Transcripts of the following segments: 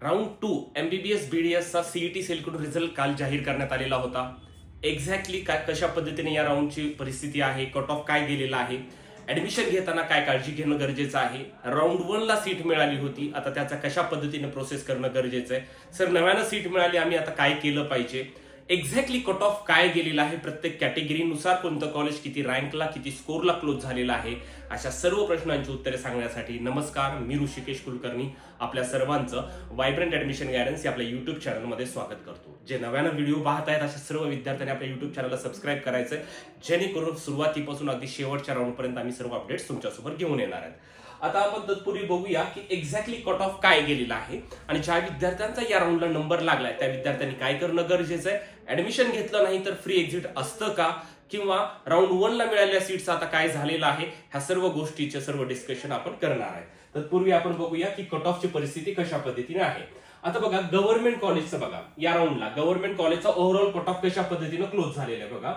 Round 2 MBBS BDS चा CET सेलकडून result काल जाहीर करण्यात आलेला होता। एक्झॅक्टली कशा पद्धतीने या राऊंडची परिस्थिती आहे, कट ऑफ काय गेलेला आहे, ऍडमिशन घेताना काय काळजी घेणं गरजेचं आहे, राऊंड 1 ला सीट मिळाली होती, आता त्याचा कशा पद्धतीने प्रोसेस करणं गरजेचं आहे, सर नव्यानं सीट मिळाली आम्ही आता काय केलं पाहिजे, एक्झॅक्टली कट ऑफ काय गेलेला आहे, प्रत्येक कॅटेगरीनुसार कोणतं कॉलेज किती रँकला किती स्कोरला क्लोज झालेला आहे, अशा सर्व प्रश्नांची उत्तरे सांगण्यासाठी नमस्कार, मी ऋषिकेश कुलकर्णी आपल्या सर्वांचं वायब्रंट ऍडमिशन गायडन्स या आपल्या युट्यूब चॅनलमध्ये स्वागत करतो। जे नव्यानं व्हिडिओ पाहत आहेत अशा सर्व विद्यार्थ्यांनी आपल्या युट्यूब चॅनलला सबस्क्राईब करायचंय, जेणेकरून सुरुवातीपासून अगदी शेवटच्या राऊंड पर्यंत आम्ही सर्व अपडेट्स तुमच्यासोबत घेऊन येणार आहेत। आता आपण तत्पूर्वी बघूया की एक्झॅक्टली कट ऑफ काय गेलेला आहे आणि ज्या विद्यार्थ्यांचा या राऊंडला नंबर लागलाय त्या विद्यार्थ्यांनी काय करणं गरजेचं आहे, ऍडमिशन घेतलं नाही तर फ्री एक्झिट असतं का, किंवा राऊंड 1 ला मिळालेल्या सीट्स आता काय झालेलं आहे, ह्या सर्व गोष्टीचे सर्व डिस्कशन आपण करणार आहे। तत्पूर्वी आपण बघूया की कट ऑफची परिस्थिती कशा पद्धतीने आहे। आता बघा गव्हर्नमेंट कॉलेजचं बघा, या राऊंडला गव्हर्नमेंट कॉलेजचा ओव्हरऑल कट ऑफ कशा पद्धतीने क्लोज झालेला आहे बघा।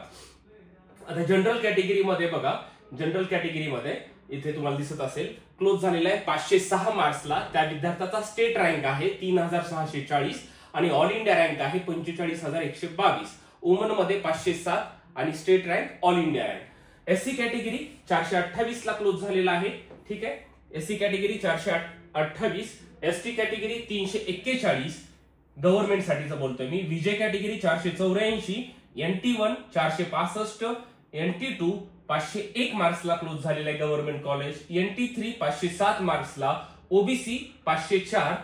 आता जनरल कॅटेगरीमध्ये बघा, जनरल कॅटेगरीमध्ये इथे तुम्हाला दिसत असेल क्लोज झालेला आहे 506 मार्क्सला, त्या विद्यार्थ्याचा स्टेट रँक आहे 3640 आणि ऑल इंडिया रँक आहे 45122, वुमन मध्ये 507 आणि state rank all India rank. SC category 428 ला क्लोज झालेला आहे, ठीक आहे, SC category 428, ST category 341 government साठीचं बोलतोय मी, विजय कॅटेगरी 484, NT1 465, NT2 501 मार्क्सला क्लोज झालेला आहे गव्हर्नमेंट कॉलेज, NT3 507 मार्क्सला, ओबीसी 504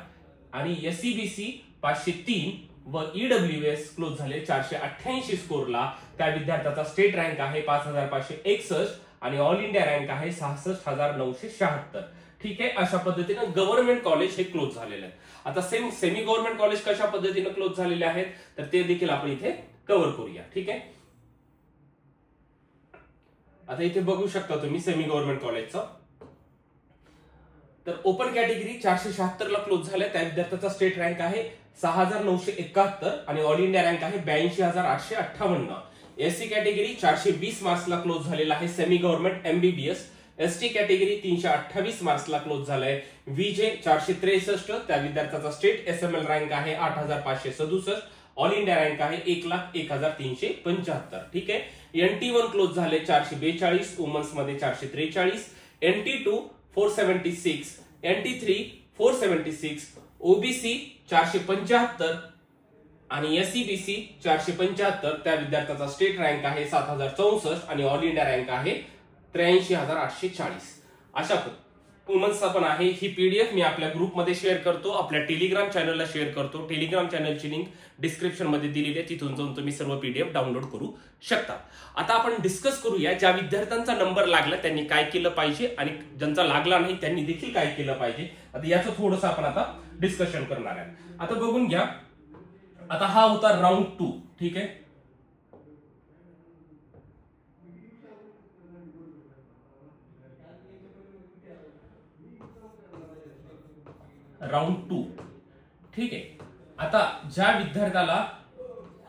आणि SCBC 503 व EWS क्लोज झाले 488 स्कोरला, त्या विद्यार्थ्याचा स्टेट रँक आहे 5561 आणि ऑल इंडिया रँक आहे 66976, ठीक आहे। अशा पद्धतीने गव्हर्नमेंट कॉलेज हे क्लोज झालेले आहे। आता सेमी गव्हर्नमेंट कॉलेज कशा पद्धतीने क्लोज झालेले आहेत तर ते देखील आपण इथे कव्हर करूया, ठीक आहे। आता इथे बघू शकता तुम्ही सेमी गव्हर्नमेंट कॉलेजचं, तर ओपन कॅटेगरी 476 ला क्लोज झाले, त्या विद्यार्थ्याचा स्टेट रँक आहे 6971 आणि ऑल इंडिया रँक आहे 82858, एससी कॅटेगरी 420 मार्क्सला क्लोज झालेला आहे semi government MBBS, ST category 328 मार्क्सला क्लोज झालाय, विजय 463, त्या विद्यार्थ्याचा स्टेट SML रँक आहे 8567, ऑल इंडिया रँक आहे 1,01,375, ठीक आहे। NT1 क्लोज झाले 442, वुमन्स मध्ये 443, NT2 476, NT3 476, ओबीसी 475 आणि SCBC 475, त्या विद्यार्थ्याचा स्टेट रँक आहे 7064 आणि ऑल इंडिया रँक आहे 83840। अशा वुमन्सचा पण आहे। ही पीडीएफ मी आपल्या ग्रुपमध्ये शेअर करतो, आपल्या टेलिग्राम चॅनलला शेअर करतो, टेलिग्राम चॅनलची लिंक डिस्क्रिप्शन मध्ये दिलेली आहे, तिथून जाऊन तुम्ही सर्व पीडीएफ डाउनलोड करू शकता। आता आपण डिस्कस करूया ज्या विद्यार्थ्यांचा नंबर लागला त्यांनी काय केलं पाहिजे आणि ज्यांचा लागला नाही त्यांनी देखील काय केलं पाहिजे, आता याचं थोडंसं आपण आता डिस्कशन करणार आहे। आता बघून घ्या, आता हा होता राऊंड 2, ठीक आहे। राऊंड 2, ठीक आहे। आता ज्या विद्यार्थ्याला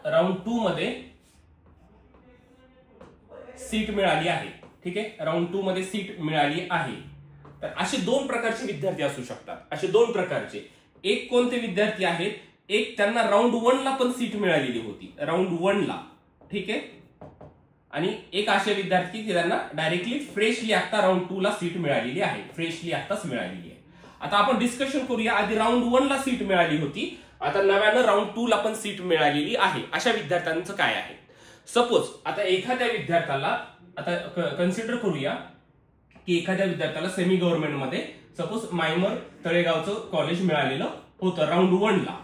राऊंड 2 मध्ये सीट मिळाली आहे, ठीक आहे, राऊंड 2 मध्ये सीट मिळाली आहे, तर असे दोन प्रकारचे विद्यार्थी असू शकतात। असे दोन प्रकारचे, एक कोणते विद्यार्थी आहेत, एक त्यांना राऊंड 1 ला पण सीट मिळालेली होती, राऊंड 1 ला, ठीक आहे, आणि एक असे विद्यार्थी की त्यांना डायरेक्टली फ्रेशली आता राऊंड 2 ला सीट मिळालेली आहे, फ्रेशली आताच मिळालेली आहे। आता आपण डिस्कशन करूया, आधी राऊंड 1 ला सीट मिळाली होती, आता नव्यानं राऊंड 2 ला पण सीट मिळालेली आहे, अशा विद्यार्थ्यांचं काय आहे। सपोज आता एखाद्या विद्यार्थ्याला, आता कन्सिडर करूया की एखाद्या विद्यार्थ्याला सेमी गव्हर्नमेंट मध्ये सपोज मायमर तळेगावचं कॉलेज मिळालेलं होतं राऊंड 1 ला,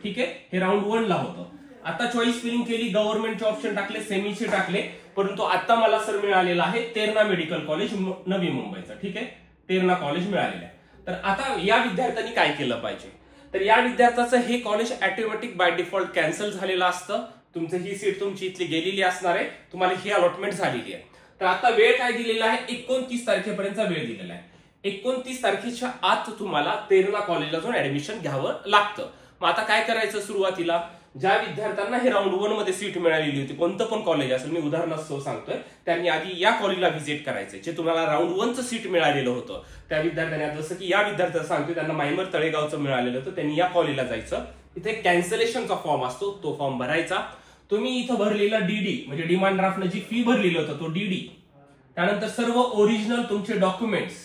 ठीक आहे, हे राऊंड 1 ला होतं। आता चॉईस फिलिंग केली, गव्हर्नमेंटचे ऑप्शन टाकले, सेमीचे टाकले, परंतु आता मला सर मिळालेलं आहे तेरणा मेडिकल कॉलेज नवी मुंबईचं, ठीक आहे, तेरणा कॉलेज मिळालेलं आहे। तर आता या विद्यार्थ्यांनी काय केलं पाहिजे, तर या विद्यार्थ्याचं हे college automatic by default cancel झालेलं असतं, तुमचं ही सीट तुमची इथली गेलेली असणार आहे, तुम्हाला ही अलॉटमेंट झालेली आहे। तर आता वेळ काय दिलेला आहे, 29 तारखेपर्यंतचा वेळ दिलेला आहे, 29 तारखेच्या आत तुम्हाला तेरणा कॉलेजला जाऊन ऍडमिशन घ्यावं लागतं। मग आता काय करायचं, सुरुवातीला ज्या विद्यार्थ्यांना हे राऊंड 1 मध्ये सीट मिळालेली होती, कोणतं पण कॉलेज असेल, मी उदाहरणासह सांगतोय, त्यांनी आधी या कॉलेजला व्हिजिट करायचे. जे तुम्हाला राऊंड 1चं सीट मिळालेलं होतं त्या विद्यार्थ्यांनी, जसं की या विद्यार्थ्याला सांगतोय, त्यांना मायमर तळेगावचं मिळालेलं होतं, त्यांनी या कॉलेजला जायचं. इथे कॅन्सलेशनचा फॉर्म असतो, तो फॉर्म भरायचा. तुम्ही इथं भरलेला डीडी म्हणजे डिमांड ड्राफ्टनं जी फी भरलेलं होतं तो डीडी, त्यानंतर सर्व ओरिजिनल तुमचे डॉक्युमेंट्स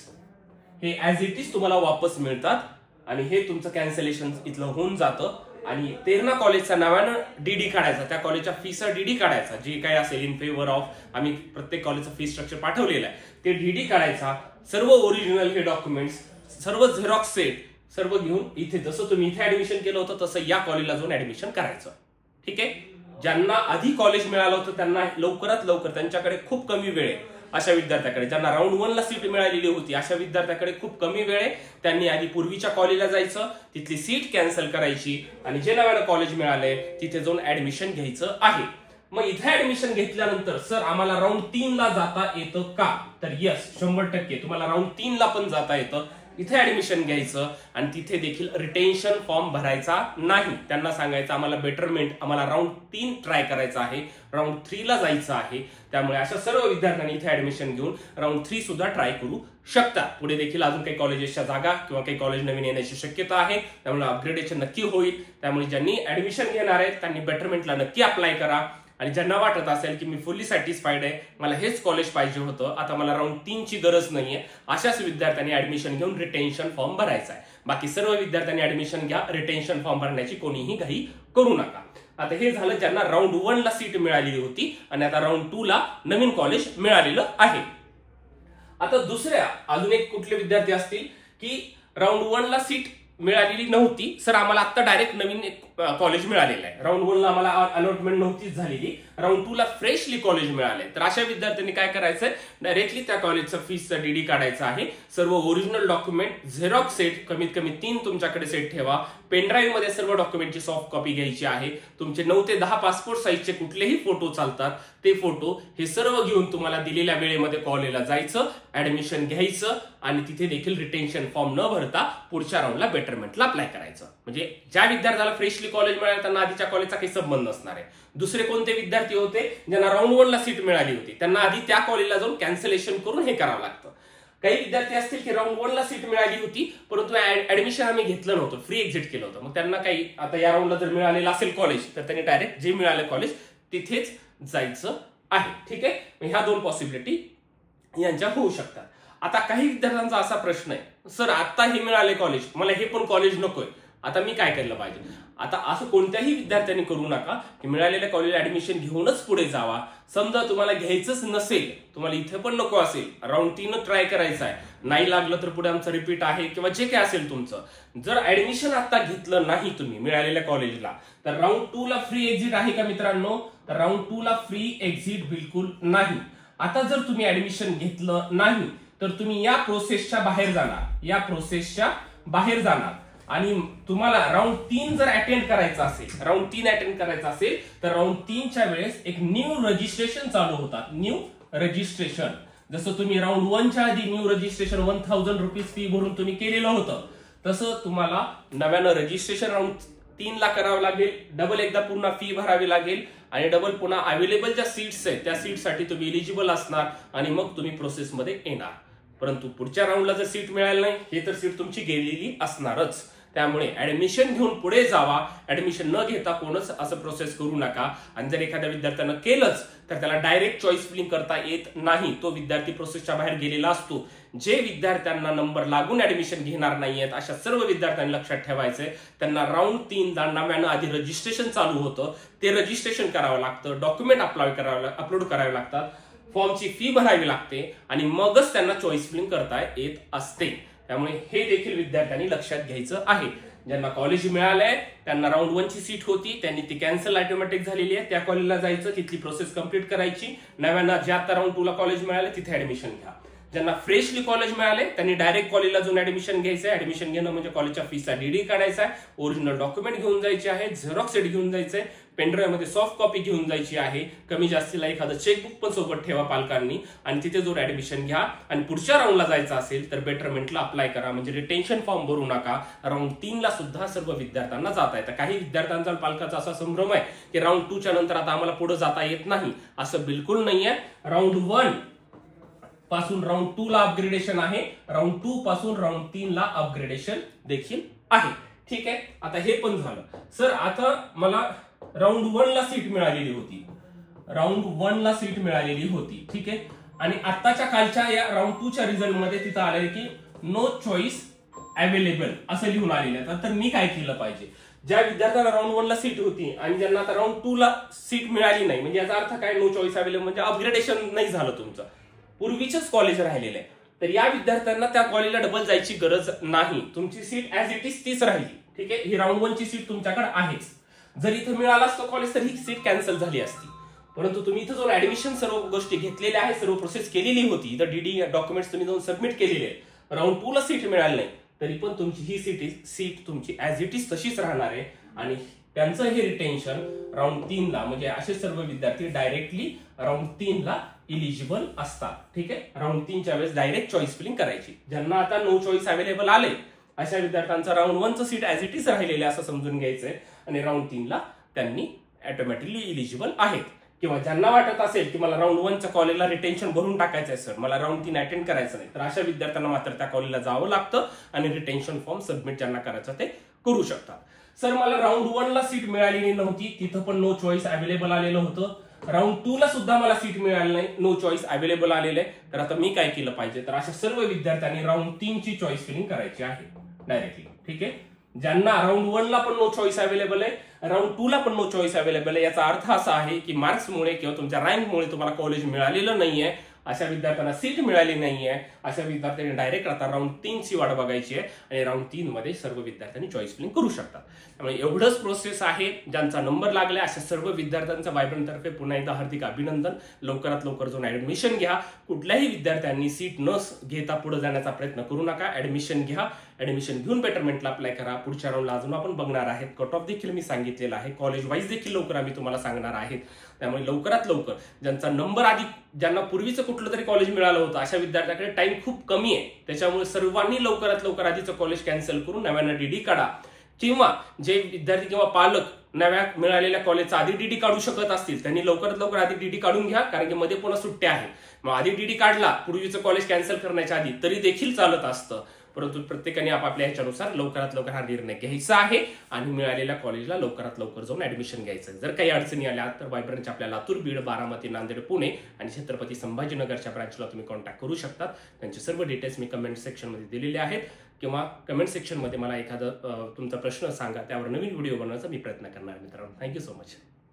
हे ऍज इट इज तुम्हाला वापस मिळतात आणि हे तुमचं कॅन्सलेशन इथलं होऊन जातं. आणि तेरणा कॉलेजच्या नावानं डीडी काढायचा, त्या कॉलेजच्या फीचा डीडी काढायचा, जे काही असेल इन फेवर ऑफ, आम्ही प्रत्येक कॉलेजचं फी स्ट्रक्चर पाठवलेलं आहे, ते डीडी काढायचा. सर्व ओरिजिनल हे डॉक्युमेंट्स, सर्व झेरॉक्स सेट सर्व घेऊन इथे, जसं तुम्ही इथे ऍडमिशन केलं होतं तसं या कॉलेजला जाऊन ऍडमिशन करायचं. ठीक आहे. ज्यांना आधी कॉलेज मिळालं होतं त्यांना लवकरात लवकर, त्यांच्याकडे खूप कमी वेळ आहे अशा विद्यार्थ्याकडे, ज्यांना राऊंड 1 ला सीट मिळालेली होती अशा विद्यार्थ्याकडे खूप कमी वेळ आहे. त्यांनी आधी पूर्वीच्या कॉलेजला जायचं, तिथली सीट कॅन्सल करायची आणि जे नव्यानं कॉलेज मिळालंय तिथे जाऊन ऍडमिशन घ्यायचं आहे. मग इथे ऍडमिशन घेतल्यानंतर सर आम्हाला राऊंड 3 ला जाता येतं का? तर यस, 100% तुम्हाला राऊंड 3 ला पण जाता येतं. इथे ऍडमिशन घ्यायचं आणि तिथे देखील रिटेन्शन फॉर्म भरायचा नाही. त्यांना सांगायचं आम्हाला बेटरमेंट, आम्हाला राऊंड 3 ट्राय करायचा आहे, राऊंड 3 ला जायचं आहे. त्यामुळे अशा सर्व विद्यार्थ्यांनी इथे ऍडमिशन घेऊन राऊंड 3 सुद्धा ट्राय करू शकता. पुढे देखील अजून काही कॉलेजेसच्या जागा किंवा काही कॉलेज नवीन येण्याची शक्यता आहे, त्यामुळे अपग्रेडेशन नक्की होईल. त्यामुळे ज्यांनी ऍडमिशन घेणार आहेत त्यांनी बेटरमेंटला नक्की अप्लाय करा. आणि ज्यांना वाटत असेल की मी फुल्ली सॅटिस्फाईड आहे, मला हेच कॉलेज पाहिजे होतं, आता मला राऊंड 3 ची गरज नाहीये, अशाच विद्यार्थ्यांनी ऍडमिशन घेऊन रिटेन्शन फॉर्म भरायचा आहे. बाकी सर्व विद्यार्थ्यांनी ऍडमिशन घ्या, रिटेन्शन फॉर्म भरण्याची कोणीही घाई करू नका. आता हे झालं ज्यांना राऊंड 1 ला सीट मिळालेली होती आणि आता राऊंड 2 ला नवीन कॉलेज मिळालेलं आहे. आता दुसऱ्या अजून एक कुठले विद्यार्थी असतील की राऊंड 1 ला सीट मिळालेली नव्हती, सर आम्हाला आता डायरेक्ट नवीन कॉलेज मिळालेलं आहे, राऊंड 1 ला आम्हाला अलॉटमेंट नव्हतीच झालेली, राऊंड 2 ला फ्रेशली कॉलेज मिळाले. तर अशा विद्यार्थ्यांनी काय करायचंय, डायरेक्टली त्या कॉलेजचा फीसचा डीडी काढायचा आहे. सर्व ओरिजिनल डॉक्युमेंट झेरॉक्स सेट कमीत कमी 3 तुमच्याकडे सेट ठेवा. पेनड्राईव्ह मध्ये सर्व डॉक्युमेंटची सॉफ्ट कॉपी घ्यायची आहे. तुमचे 9 ते 10 पासपोर्ट साईजचे कुठलेही फोटो चालतात, ते फोटो हे सर्व घेऊन तुम्हाला दिलेल्या वेळेमध्ये कॉलेजला जायचं, ऍडमिशन घ्यायचं आणि तिथे देखील रिटेन्शन फॉर्म न भरता पुढच्या राऊंडला बेटरमेंटला अप्लाय करायचं. म्हणजे ज्या विद्यार्थ्याला फ्रेशली कॉलेज मिळालं त्यांना आधीच्या कॉलेजचा काही संबंध नसणार आहे. दुसरे कोणते विद्यार्थी होते ज्यांना राऊंड 1 ला सीट मिळाली होती, त्यांना आधी त्या कॉलेजला जाऊन कॅन्सलेशन करून हे करावं लागतं. काही विद्यार्थी असतील की राऊंड 1 ला सीट मिळाली होती परंतु ऍडमिशन आम्ही घेतलं नव्हतं, फ्री एक्झिट केलं होतं, मग त्यांना काही आता या राऊंडला जर मिळालेलं असेल कॉलेज तर त्यांनी डायरेक्ट जे मिळालं कॉलेज तिथेच जायचं आहे. ठीक आहे. ह्या 2 पॉसिबिलिटी यांच्या होऊ शकतात. आता काही विद्यार्थ्यांचा असा प्रश्न आहे, सर आता हे मिळाले कॉलेज, मला हे पण कॉलेज नकोय, आता मी काय केलं पाहिजे? आता असं कोणत्याही विद्यार्थ्यांनी करू नका की मिळालेल्या कॉलेज ऍडमिशन घेऊनच पुढे जावा. समजा तुम्हाला घ्यायचंच नसेल, तुम्हाला इथे पण नको असेल, राऊंड 3 ट्राय करायचा आहे, नाही लागलं तर पुढे आमचं रिपीट आहे किंवा जे काय असेल तुमचं, जर ऍडमिशन आता घेतलं नाही तुम्ही मिळालेल्या कॉलेजला तर राऊंड 2 ला फ्री एक्झिट आहे का मित्रांनो? तर राऊंड 2 ला फ्री एक्झिट बिलकुल नाही. आता जर तुम्ही ऍडमिशन घेतलं नाही तर तुम्ही या प्रोसेसच्या बाहेर जाणार, या प्रोसेसच्या बाहेर जाणार आणि तुम्हाला राऊंड 3 जर अटेंड करायचा असेल, राऊंड 3 अटेंड करायचा असेल तर राऊंड 3 च्या वेळेस एक न्यू रजिस्ट्रेशन चालू होतात. न्यू रजिस्ट्रेशन, जसं तुम्ही राऊंड 1 च्या आधी न्यू रजिस्ट्रेशन 1000 रुपीज फी भरून तुम्ही केलेलं होतं, तसं तुम्हाला नव्यानं रजिस्ट्रेशन राऊंड 3 ला करावं लागेल. डबल एकदा पुन्हा फी भरावी लागेल आणि डबल पुन्हा अवेलेबल ज्या सीट्स आहेत त्या सीटसाठी तुम्ही एलिजिबल असणार आणि मग तुम्ही प्रोसेसमध्ये येणार. परंतु पुढच्या राऊंडला जर सीट मिळाली नाही, हे तर सीट तुमची गेलेली असणारच. त्यामुळे ऍडमिशन घेऊन पुढे जावा, ऍडमिशन न घेता कोणच असं प्रोसेस करू नका. आणि जर एखाद्या विद्यार्थ्यानं केलंच तर त्याला डायरेक्ट चॉईस फिलिंग करता येत नाही, तो विद्यार्थी प्रोसेसच्या बाहेर गेलेला असतो. जे विद्यार्थ्यांना नंबर लागून ऍडमिशन घेणार नाहीयेत अशा सर्व विद्यार्थ्यांनी लक्षात ठेवायचंय, त्यांना राऊंड 3 ला नव्यानं आधी रजिस्ट्रेशन चालू होतं, ते रजिस्ट्रेशन करावं लागतं, डॉक्युमेंट अपलोड करावे लागतात, फॉर्मची फी भरावी लागते आणि मगच त्यांना चॉईस फिलिंग करता येत असते. त्यामुळे हे देखील विद्यार्थ्यांनी लक्षात घ्यायचं आहे. ज्यांना कॉलेज मिळालंय त्यांना राऊंड 1 ची सीट होती, त्यांनी ती कॅन्सल ऑटोमॅटिक झालेली आहे, त्या कॉलेजला जायचं, तिथली प्रोसेस कंप्लीट करायची, नव्यानं जे आता राऊंड 2 ला कॉलेज मिळालं तिथे ऍडमिशन घ्या. ज्यांना फ्रेशली कॉलेज मिळाले त्यांनी डायरेक्ट कॉलेजला जाऊन ऍडमिशन घ्यायचं आहे. ऍडमिशन घेणं म्हणजे कॉलेजच्या फीसचा डीडी काढायचा आहे, ओरिजिनल डॉक्युमेंट घेऊन जायचे आहे, झेरॉक्स सेट घेऊन जायचंय, पेनड्राईव्ह मध्ये सॉफ्ट कॉपी घेऊन जायची आहे, कमी जास्तीला एखादं चेकबुक पण सोबत ठेवा पालकांनी आणि तिथे जाऊन ऍडमिशन घ्या. आणि पुढच्या राऊंडला जायचं असेल तर बेटरमेंटला अप्लाय करा, म्हणजे रिटेन्शन फॉर्म भरू नका. राऊंड 3 ला सुद्धा सर्व विद्यार्थ्यांना जाता येतं. काही विद्यार्थ्यांचा पालकाचा असा संभ्रम आहे की राऊंड 2 च्या नंतर आता आम्हाला पुढे जाता येत नाही, असं बिलकुल नाहीये. राऊंड 1 पासून राऊंड 2 ला अपग्रेडेशन आहे, राऊंड 2 पासून राऊंड 3 ला अपग्रेडेशन देखील आहे. ठीक आहे, आता हे पण झालं. सर आता मला राऊंड 1 ला सीट मिळालेली होती, राऊंड 1 ला सीट मिळालेली होती. ठीक आहे, आणि आताच्या कालच्या या राऊंड 2 च्या रिझल्ट मध्ये तिथं आलंय की नो चॉईस अवेलेबल असं लिहून आलेलं आहे. तर मी काय केलं पाहिजे? ज्या विद्यार्थ्यांना राऊंड 1 ला सीट होती आणि ज्यांना आता राऊंड 2 ला सीट मिळाली नाही, म्हणजे याचा अर्थ काय? नो चॉईस अवेलेबल म्हणजे अपग्रेडेशन नाही झालं तुमचं, पूर्वीचंच कॉलेज राहिलेलं आहे. तर या विद्यार्थ्यांना त्या कॉलेजला डबल जायची गरज नाही, तुमची सीट ऍज इट इज तीच राहिली. ठीक आहे, ही राऊंड 1 ची सीट तुमच्याकडे आहेच. जर इथं मिळाला असतो कॉलेज तर ही सीट कॅन्सल झाली असती, परंतु तुम्ही इथं जाऊन ऍडमिशन सर्व गोष्टी घेतलेल्या आहेत, सर्व प्रोसेस केलेली होती, इथं डीडी डॉक्युमेंट्स तुम्ही जाऊन सबमिट केलेले आहे. राऊंड 2 ला सीट मिळाली नाही तरी पण तुमची ही सीट तुमची ऍज इट इज तशीच राहणार आहे. आणि त्यांचं हे रिटेन्शन राऊंड 3 ला म्हणजे असे सर्व विद्यार्थी डायरेक्टली राऊंड 3 ला इलिजिबल असतात. ठीक आहे, राऊंड 3 च्या वेळेस डायरेक्ट चॉईस फिलिंग करायची. ज्यांना आता नो चॉईस अवेलेबल आले अशा विद्यार्थ्यांचा राऊंड 1 चं सीट ऍज इट इज राहिलेले असं समजून घ्यायचंय आणि राऊंड 3 ला त्यांनी ऑटोमॅटिकली इलिजिबल आहेत. किंवा ज्यांना वाटत असेल की मला राऊंड 1 च्या कॉलेजला रिटेन्शन भरून टाकायचं आहे सर, मला राऊंड 3 अटेंड करायचं नाही, तर अशा विद्यार्थ्यांना मात्र त्या कॉलेजला जावं लागतं आणि रिटेन्शन फॉर्म सबमिट ज्यांना करायचं ते करू शकतात. सर मला राऊंड 1 ला सीट मिळालेली नव्हती, तिथं पण नो चॉईस अवेलेबल आलेलं होतं. राऊंड 2 ला सुद्धा मला सीट मिळाली नाही, नो चॉईस अवेलेबल आलेलं आहे. तर आता मी काय केलं पाहिजे? तर अशा सर्व विद्यार्थ्यांनी राऊंड 3 ची चॉईस फिलिंग करायची आहे डायरेक्टली. ठीक आहे, ज्यांना राऊंड 1 ला पण नो चॉईस अवेलेबल आहे, राऊंड 2 ला पण नो चॉईस अवेलेबल आहे, याचा अर्थ असा आहे की मार्क्समुळे किंवा तुमच्या रँकमुळे तुम्हाला कॉलेज मिळालेलं नाहीये, अशा विद्यार्थ्यांना सीट मिळाली नाहीये, अशा विद्यार्थ्यांनी डायरेक्ट आता राऊंड 3 ची वाट बघायची आहे आणि राऊंड 3 मध्ये सर्व विद्यार्थ्यांनी चॉईस फिलिंग करू शकतात. त्यामुळे एवढंच प्रोसेस आहे. ज्यांचा नंबर लागला अशा सर्व विद्यार्थ्यांचं वायब्रंट तर्फे पुन्हा एकदा हार्दिक अभिनंदन. लवकरात लवकर जाऊन ऍडमिशन घ्या. कुठल्याही विद्यार्थ्यांनी सीट न घेता पुढे जाण्याचा प्रयत्न करू नका, ऍडमिशन घ्या. ऍडमिशन घेऊन बेटरमेंटला अप्लाय करा. पुढच्या राऊंडला अजून आपण बघणार आहेत. कट ऑफ देखील मी सांगितलेलं आहे, कॉलेज वाईज देखील लवकर आम्ही तुम्हाला सांगणार आहेत. त्यामुळे लवकरात लवकर ज्यांचा नंबर आधी ज्यांना पूर्वीचं कुठलं तरी कॉलेज मिळालं होतं अशा विद्यार्थ्यांकडे टाइम खूप कमी आहे, त्याच्यामुळे सर्वांनी लवकरात लवकर आधीचं कॉलेज कॅन्सल करून नव्यानं डीडी काढा. किंवा जे विद्यार्थी किंवा पालक नव्या मिळालेल्या कॉलेजचा आधी डीडी काढू शकत असतील त्यांनी लवकरात लवकर आधी डीडी काढून घ्या, कारण की मध्ये पुन्हा सुट्ट्या आहे. मग आधी डीडी काढला पूर्वीचं कॉलेज कॅन्सल करण्याच्या आधी तरी देखील चालत असतं, परंतु प्रत्येकाने आपापल्या ह्याच्यानुसार लवकरात लवकर हा निर्णय घ्यायचा आहे आणि मिळालेल्या कॉलेजला लवकरात लवकर जाऊन ऍडमिशन घ्यायचं. जर काही अडचणी आल्या तर वायब्रंटच्या आपल्या लातूर, बीड, बारामती, नांदेड, पुणे आणि छत्रपती संभाजीनगरच्या ब्रांचला तुम्ही कॉन्टॅक्ट करू शकता. त्यांचे सर्व डिटेल्स मी कमेंट सेक्शन मध्ये दिलेले आहेत, किंवा कमेंट सेक्शन मध्ये मला एखादा तुमचा प्रश्न सांगा, त्यावर नवीन व्हिडिओ बनवण्याचा मी प्रयत्न करणार. मित्रांनो, थँक्यू सो मच.